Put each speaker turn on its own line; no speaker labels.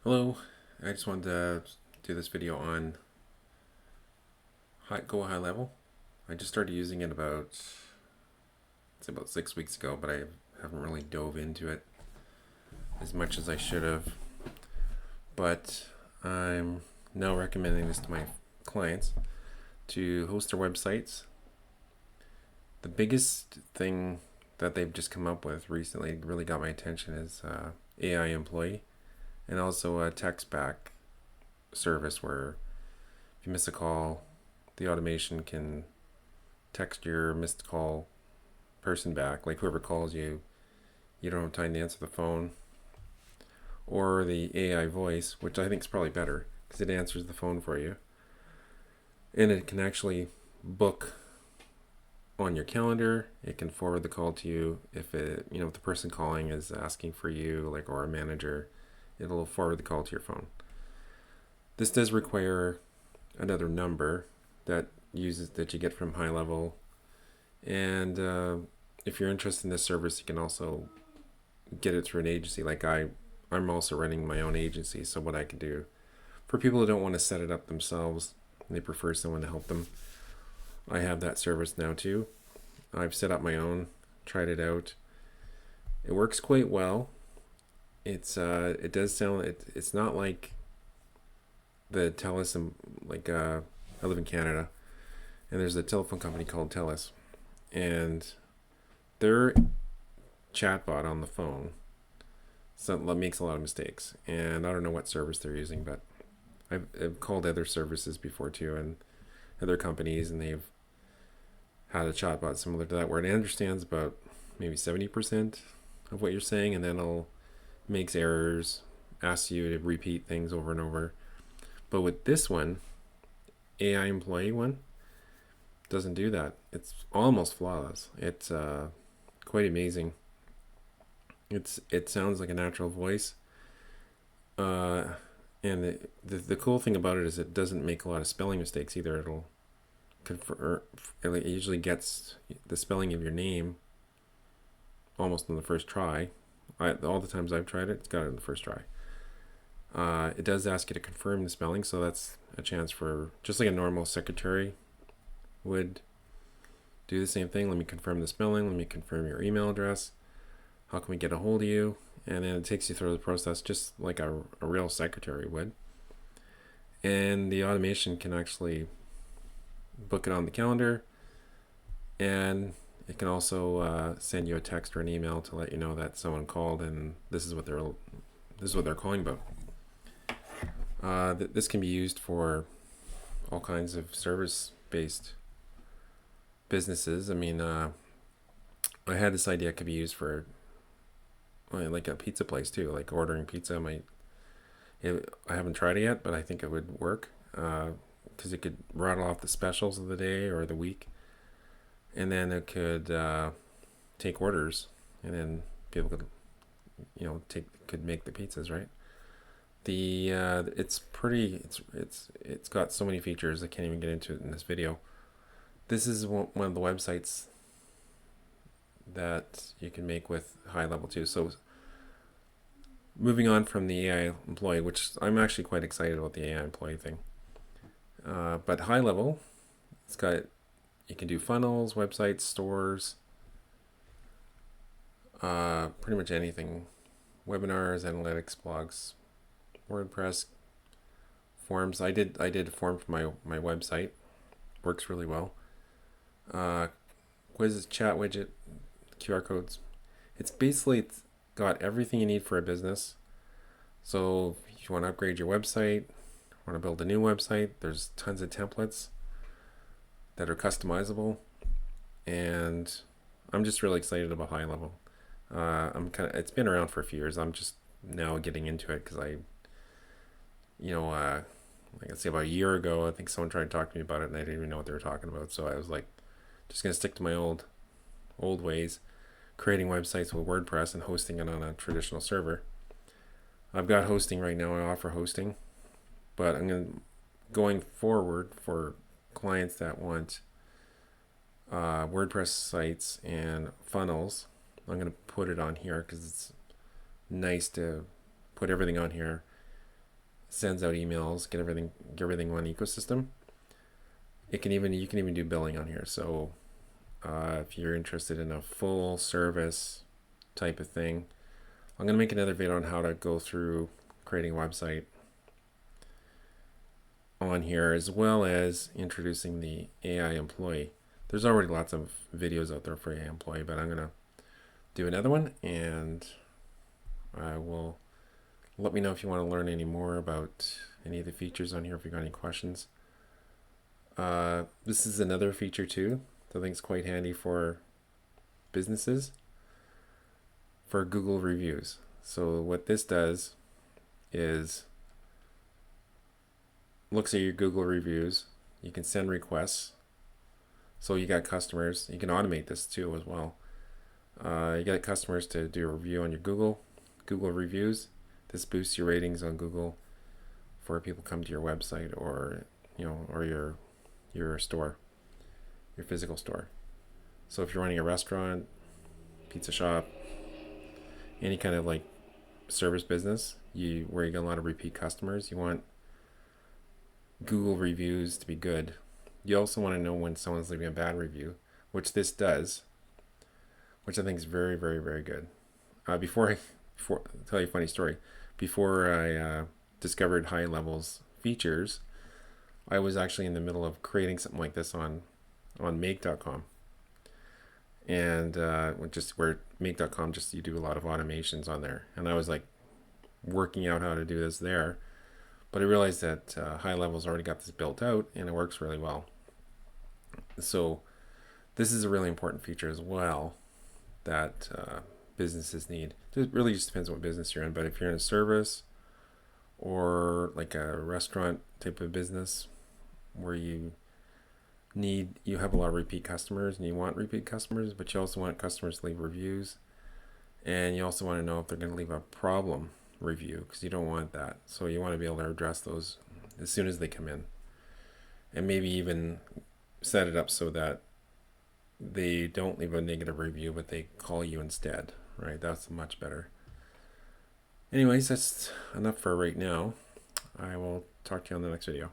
Hello, I just wanted to do this video on GoHighlevel. I just started using it about 6 weeks ago, but I haven't really dove into it as much as I should have. But I'm now recommending this to my clients to host their websites. The biggest thing that they've just come up with recently really got my attention is AI employee, and also a text back service where if you miss a call, the automation can text your missed call person back, like whoever calls you, you don't have time to answer the phone, or the AI voice, which I think is probably better because it answers the phone for you, and it can actually book on your calendar. It can forward the call to you if if the person calling is asking for you, like, or a manager, it'll forward the call to your phone. This does require another number that you get from GoHighlevel, and if you're interested in this service, you can also get it through an agency. Like I'm also running my own agency, so what I can do for people who don't want to set it up themselves, they prefer someone to help them, I have that service now too. I've set up my own, tried it out. It works quite well. It does sound, it's not like the TELUS, and like I live in Canada, and there's a telephone company called TELUS, and their chatbot on the phone makes a lot of mistakes, and I don't know what service they're using, but I've called other services before too, and other companies, and they've had a chatbot similar to that where it understands about maybe 70% of what you're saying, and then it'll makes errors, asks you to repeat things over and over. But with this one, AI employee one, doesn't do that. It's almost flawless. It's quite amazing. It sounds like a natural voice, and the cool thing about it is it doesn't make a lot of spelling mistakes either. It'll confirm. It usually gets the spelling of your name almost on the first try. All the times I've tried it, it's got it in the first try. It does ask you to confirm the spelling, so that's a chance for, just like a normal secretary would do the same thing. Let me confirm the spelling, let me confirm your email address, how can we get a hold of you, and then it takes you through the process just like a real secretary would. And the automation can actually book it on the calendar, and it can also send you a text or an email to let you know that someone called and this is what they're calling about. This can be used for all kinds of service-based businesses. I mean, I had this idea it could be used for like a pizza place too, like ordering pizza. I haven't tried it yet, but I think it would work because it could rattle off the specials of the day or the week, and then it could take orders, and then people could could make the pizzas, right? It's got so many features I can't even get into it in this video. This is one of the websites that you can make with GoHighlevel too. So moving on from the AI employee, which I'm actually quite excited about the AI employee thing, but GoHighlevel, you can do funnels, websites, stores, pretty much anything, webinars, analytics, blogs, WordPress, forms. I did a form for my website. Works really well. Quizzes, chat widget, QR codes. It's got everything you need for a business. So if you want to upgrade your website, want to build a new website, there's tons of templates that are customizable, and I'm just really excited about GoHighlevel. It's been around for a few years. I'm just now getting into it because like I say, about a year ago, I think someone tried to talk to me about it, and I didn't even know what they were talking about. So I was like, just gonna stick to my old ways, creating websites with WordPress and hosting it on a traditional server. I've got hosting right now. I offer hosting, but going forward for clients that want WordPress sites and funnels, I'm gonna put it on here because it's nice to put everything on here sends out emails, get everything one ecosystem. You can even do billing on here. So if you're interested in a full service type of thing, I'm going to make another video on how to go through creating a website on here, as well as introducing the AI employee. There's already lots of videos out there for AI employee, but I'm going to do another one, and I will let me know if you want to learn any more about any of the features on here, if you've got any questions. This is another feature too that I think is quite handy for businesses, for Google reviews. So what this does is looks at your Google reviews. You can send requests. So you got customers. You can automate this too as well. You got customers to do a review on your Google reviews. This boosts your ratings on Google for people come to your website, or or your store, your physical store. So if you're running a restaurant, pizza shop, any kind of like service business, where you get a lot of repeat customers, you want Google reviews to be good. You also want to know when someone's leaving a bad review, which this does, which I think is very, very, very good. Before I'll tell you a funny story. Before I discovered GoHighlevel's features, I was actually in the middle of creating something like this on make.com. And just where make.com, just you do a lot of automations on there. And I was like working out how to do this there. But I realized that GoHighlevel's already got this built out, and it works really well. So this is a really important feature as well that businesses need. It really just depends on what business you're in. But if you're in a service or like a restaurant type of business where you have a lot of repeat customers, and you want repeat customers, but you also want customers to leave reviews, and you also want to know if they're going to leave a problem review, because you don't want that. So you want to be able to address those as soon as they come in, and maybe even set it up so that they don't leave a negative review, but they call you instead, right? That's much better. Anyways, that's enough for right now. I will talk to you on the next video.